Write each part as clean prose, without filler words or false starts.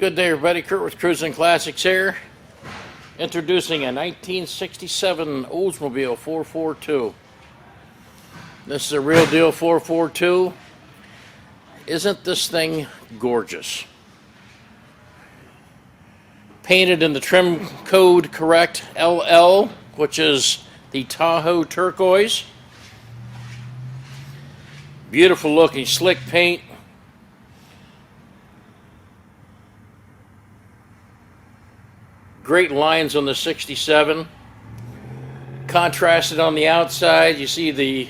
Good day, everybody. Kurt with Cruisin Classics here. Introducing a 1967 Oldsmobile 442. This is a real deal 442. Isn't this thing gorgeous? Painted in the trim code correct LL, which is the Tahoe Turquoise. Beautiful looking slick paint. Great lines on the 67. Contrasted on the outside, you see the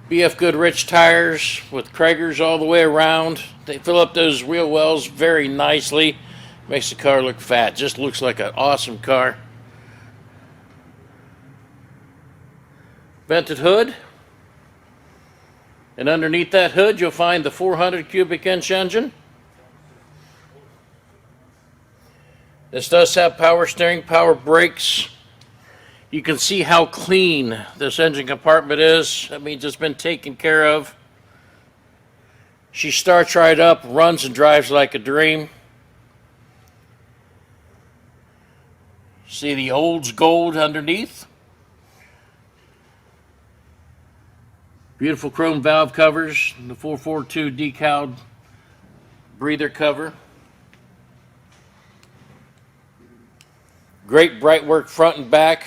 BF Goodrich tires with Krager's all the way around. They fill up those wheel wells very nicely. Makes the car look fat. Just looks like an awesome car. Vented hood. And underneath that hood, you'll find the 400 cubic inch engine. This does have power steering, power brakes. You can see how clean this engine compartment is. That means it's been taken care of. She starts right up, runs and drives like a dream. See the Olds gold underneath. Beautiful chrome valve covers, the 442 decaled breather cover. Great bright work front and back.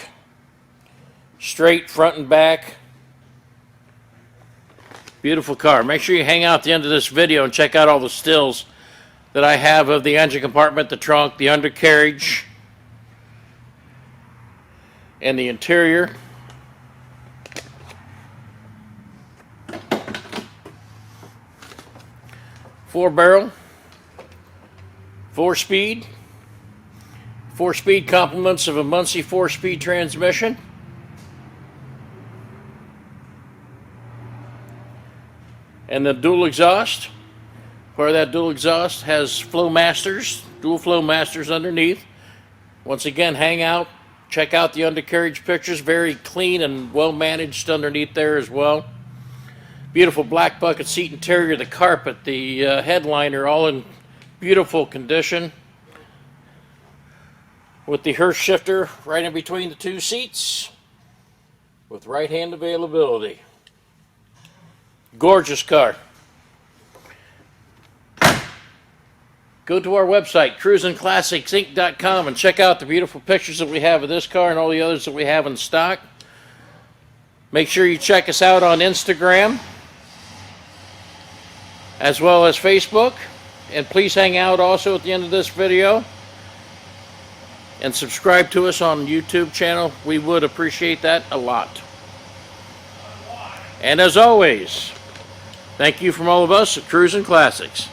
Straight front and back. Beautiful car. Make sure you hang out at the end of this video and check out all the stills that I have of the engine compartment, the trunk, the undercarriage, and the interior. Four barrel, 4-speed. 4-speed complements of a Muncie 4-speed transmission. And the dual exhaust, where that dual exhaust has Flowmasters, dual Flowmasters underneath. Once again, hang out, check out the undercarriage pictures. Very clean and well managed underneath there as well. Beautiful black bucket seat interior, the carpet, the headliner, all in beautiful condition. With the Hearst shifter right in between the two seats with right hand availability. Gorgeous car. Go to our website, cruisinclassicsinc.com, and check out the beautiful pictures that we have of this car and all the others that we have in stock. Make sure you check us out on Instagram as well as Facebook. And please hang out also at the end of this video and subscribe to us on YouTube channel. We would appreciate that a lot. And as always, thank you from all of us at Cruisin Classics.